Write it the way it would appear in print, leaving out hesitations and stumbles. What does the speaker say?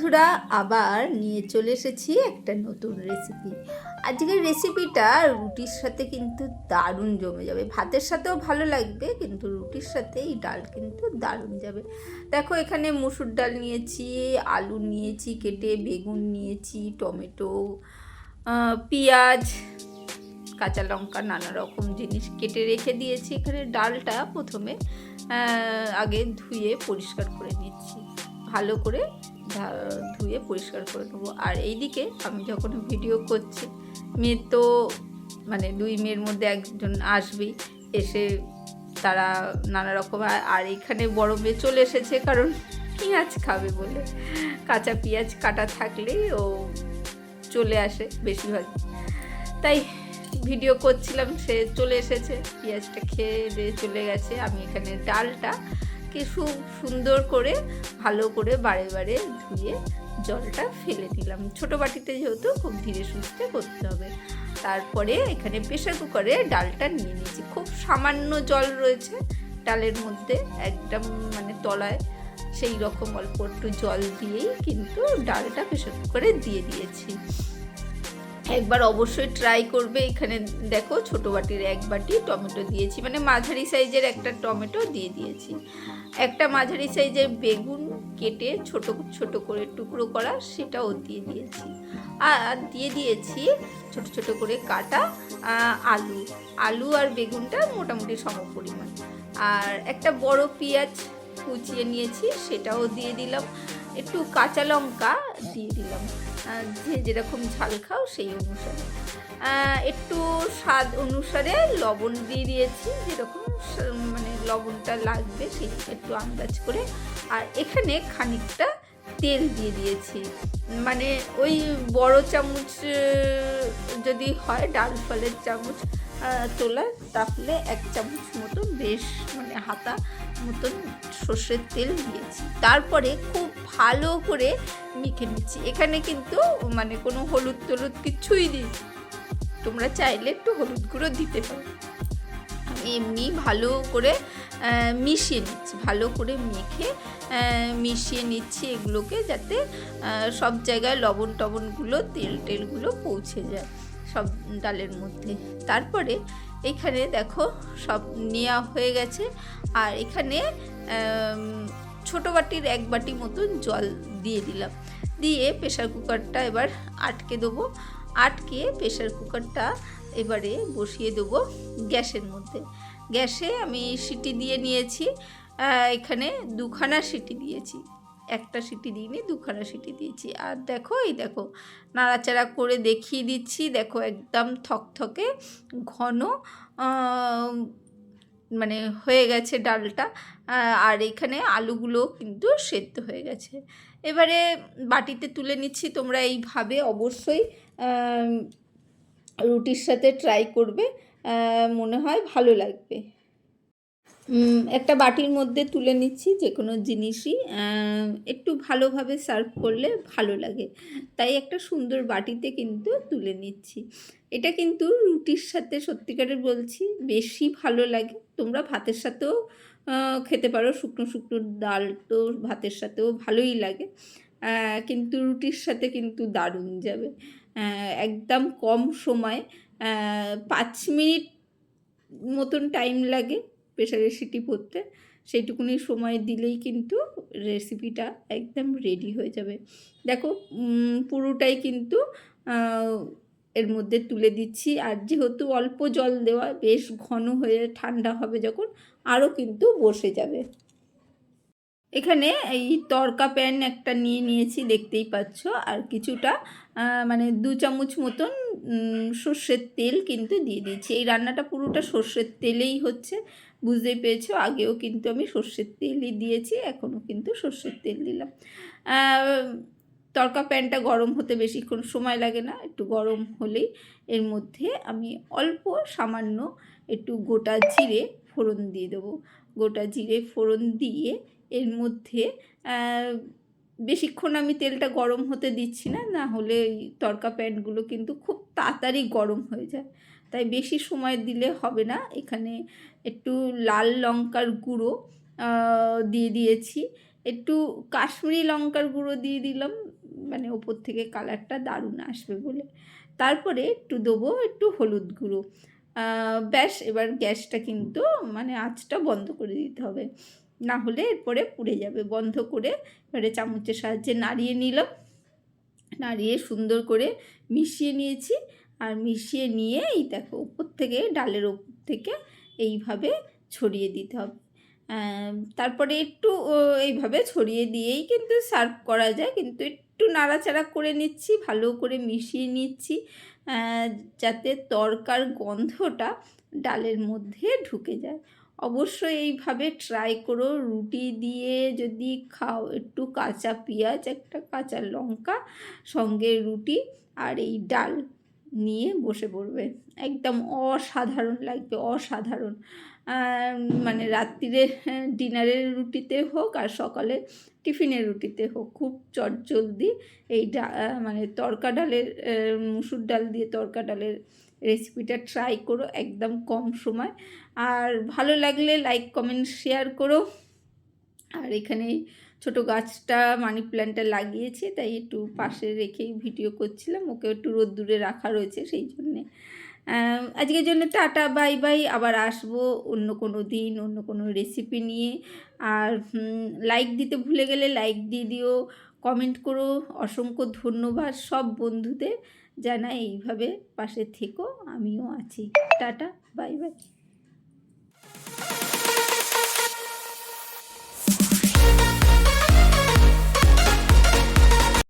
বন্ধুরা, আবার নিয়ে চলে এসেছি একটা নতুন রেসিপি। আজকের রেসিপিটা রুটির সাথে কিন্তু দারুণ জমে যাবে। ভাতের সাথেও ভালো লাগবে, কিন্তু রুটির সাথে এই ডাল কিন্তু দারুণ যাবে। দেখো, এখানে মুসুর ডাল নিয়েছি, আলু নিয়েছি কেটে, বেগুন নিয়েছি, টমেটো, পেঁয়াজ, কাঁচা লঙ্কা, নানা রকম জিনিস কেটে রেখে দিয়েছি। এখানে ডালটা প্রথমে আগে ধুয়ে পরিষ্কার করে নিচ্ছি, ভালো করে ধুয়ে পরিষ্কার করে নেবো। আর এইদিকে আমি যখন ভিডিও করছি, মেয়ে তো মানে দুই মেয়ের মধ্যে একজন আসবেই, এসে তারা নানা রকম। আর এখানে বড় মেয়ে চলে এসেছে, কারণ পেঁয়াজ খাবে বলে। কাঁচা পেঁয়াজ কাটা থাকলেই ও চলে আসে বেশিরভাগ, তাই ভিডিও করছিলাম, সে চলে এসেছে, পেঁয়াজটা খেয়ে দিয়ে চলে গেছে। আমি এখানে ডালটা খুব সুন্দর করে ভালো করে বারে বারে ধুয়ে জলটা ফেলে দিলাম। ছোটো বাটিতে যেহেতু খুব ধীরে সুস্থে করতে হবে। তারপরে এখানে প্রেশার কুকারে ডালটা নিয়ে নিয়েছি। খুব সামান্য জল রয়েছে ডালের মধ্যে, একদম মানে তলায়, সেই রকম অল্প একটু জল দিয়েই কিন্তু ডালটা প্রেশার কুকারে দিয়ে দিয়েছি। একবার অবশ্যই ট্রাই করবে। এখানে দেখো, ছোটো বাটির এক বাটি টমেটো দিয়েছি, মানে মাঝারি সাইজের একটা টমেটো দিয়ে দিয়েছি। একটা মাঝারি সাইজের বেগুন কেটে ছোট ছোট করে টুকরো করা, সেটাও দিয়ে দিয়েছি। আর দিয়ে দিয়েছি ছোট ছোট করে কাটা আলু আর বেগুনটা মোটামুটি সমপরিমাণ। আর একটা বড় পেঁয়াজ কুচিয়ে নিয়েছি, সেটাও দিয়ে দিলাম। একটু কাঁচা লঙ্কা দিয়ে দিলাম, যে যেরকম ঝাল খাও সেই অনুসারে। একটু স্বাদ অনুসারে লবণ দিয়ে দিয়েছি, যেরকম মানে লবণটা লাগবে সেই একটু আন্দাজ করে। আর এখানে খানিকটা তেল দিয়ে দিয়েছি, মানে ওই বড় চামচ যদি হয়, ডাল ফলের চামচ তোলা, তাহলে এক চামচ মতো, বেশ মানে হাতা মতন সর্ষের তেল দিয়েছি। তারপরে খুব ভালো করে মেখে নিচ্ছি। এখানে কিন্তু মানে কোনো হলুদ টলুদ কিছুই দিই, তোমরা চাইলে একটু হলুদ গুঁড়ো দিতে পারো। আমি এমনি ভালো করে মিশিয়ে নিচ্ছি, ভালো করে মেখে মিশিয়ে নিচ্ছি এগুলোকে, যাতে সব জায়গায় লবণ টবণগুলো, তেল টেলগুলো পৌঁছে যায় সব ডালের মধ্যে। তারপরে এখানে দেখো সব নেওয়া হয়ে গেছে। আর এখানে ছোটো বাটির এক বাটি মতন জল দিয়ে দিলাম, দিয়ে প্রেশার কুকারটা এবার আটকে দেবো। আটকে প্রেশার কুকারটা এবারে বসিয়ে দেবো গ্যাসের মধ্যে। গ্যাসে আমি সিটি দিয়ে নিয়েছি, এখানে দুখানা সিটি দিয়েছি, একটা সিটি দিইনি, দুখানা সিটি দিয়েছি। আর দেখো, এই দেখো নাড়াচাড়া করে দেখিয়ে দিচ্ছি, দেখো একদম থকথকে ঘন মানে হয়ে গেছে ডালটা। আর এখানে আলুগুলো কিন্তু সেদ্ধ হয়ে গেছে। এবারে বাটিতে তুলে নিচ্ছি। তোমরা এইভাবে অবশ্যই রুটির সাথে ট্রাই করবে, মনে হয় ভালো লাগবে। একটা বাটির মধ্যে তুলে নিচ্ছি। যে কোনো জিনিসই একটু ভালোভাবে সার্ভ করলে ভালো লাগে, তাই একটা সুন্দর বাটিতে কিন্তু তুলে নিচ্ছি। এটা কিন্তু রুটির সাথে সত্যিকারের বলছি বেশি ভালো লাগে। তোমরা ভাতের সাথেও খেতে পারো, শুকনো শুকনো ডাল তো ভাতের সাথেও ভালোই লাগে, কিন্তু রুটির সাথে কিন্তু দারুণ যাবে। একদম কম সময়, 5 মিনিট মতন টাইম লাগে প্রেশারে সিটি পড়তে, সেইটুকুনি সময় দিলেই কিন্তু রেসিপিটা একদম রেডি হয়ে যাবে। দেখো, পুরোটাই কিন্তু এর মধ্যে তুলে দিচ্ছি। আর যেহেতু অল্প জল দেওয়া, বেশ ঘন হয়ে ঠান্ডা হবে যখন, আরও কিন্তু বসে যাবে। এখানে এই তড়কা প্যান একটা নিয়ে নিয়েছি, দেখতেই পাচ্ছ। আর কিছুটা মানে 2 চামচ মতন সর্ষের তেল কিন্তু দিয়ে দিয়েছি। এই রান্নাটা পুরোটা সর্ষের তেলেই হচ্ছে, বুঝতেই পেরেছো। আগেও কিন্তু আমি সর্ষের তেলই দিয়েছি, এখনও কিন্তু সর্ষের তেল দিলাম। তড়কা প্যানটা গরম হতে বেশিক্ষণ সময় লাগে না, একটু গরম হলেই এর মধ্যে আমি অল্প সামান্য একটু গোটা জিরে ফোড়ন দিয়ে দেবো। গোটা জিরে ফোড়ন দিয়ে এর মধ্যে বেশিক্ষণ আমি তেলটা গরম হতে দিচ্ছি না, না হলে এই তড়কা প্যানগুলো কিন্তু খুব তাড়াতাড়ি গরম হয়ে যায়, তাই বেশি সময় দিলে হবে না। এখানে একটু লাল লঙ্কার গুঁড়ো দিয়ে দিয়েছি, একটু কাশ্মীরি লঙ্কার গুঁড়ো দিয়ে দিলাম, মানে ওপর থেকে কালারটা দারুণ আসবে বলে। তারপরে একটু দেবো একটু হলুদ গুঁড়ো। ব্যাস, এবার গ্যাসটা কিন্তু মানে আঁচটা বন্ধ করে দিতে হবে, না হলে এরপরে পুড়ে যাবে। বন্ধ করে এবারে চামচের সাহায্যে নাড়িয়ে নিলাম, নাড়িয়ে সুন্দর করে মিশিয়ে নিয়েছি। আর মিশিয়ে নিয়ে এই দেখো উপর থেকে, ডালের ওপর থেকে এইভাবে ছড়িয়ে দিতে হবে। তারপরে একটু এইভাবে ছড়িয়ে দিয়েই কিন্তু সার্ভ করা যায়, কিন্তু একটু নাড়াচাড়া করে নিচ্ছি, ভালো করে মিশিয়ে নিচ্ছি যাতে তরকার গন্ধটা ডালের মধ্যে ঢুকে যায়। অবশ্যই এইভাবে ট্রাই করো। রুটি দিয়ে যদি খাও, একটু কাঁচা পেঁয়াজ, একটা কাঁচা লঙ্কা, সঙ্গে রুটি আর এই ডাল নিয়ে বসে পড়বে, একদম অসাধারণ লাগবে, অসাধারণ। মানে রাত্রিরে ডিনারের রুটিতে হোক আর সকালে টিফিনের রুটিতে হোক, খুব চটজলদি এই মানে তড়কা ডালের, মুসুর ডাল দিয়ে তড়কা ডালের রেসিপিটা ট্রাই করো, একদম কম সময়। আর ভালো লাগলে লাইক কমেন্ট শেয়ার করো। আর এখানে ছোটো গাছটা মানি প্ল্যান্টটা লাগিয়েছি, তাই একটু পাশে রেখেই ভিডিও করছিলাম, ওকে একটু রোদ্দুরে রাখা রয়েছে সেই জন্যে। আজকের জন্য টাটা, বাই বাই। আবার আসবো অন্য কোনো দিন অন্য কোনো রেসিপি নিয়ে। আর লাইক দিতে ভুলে গেলে লাইক দিয়ে দিও, কমেন্ট করো। অসংখ্য ধন্যবাদ সব বন্ধুদের, জানাই এইভাবে পাশে থেকো, আমিও আছি। Tata, bye bye.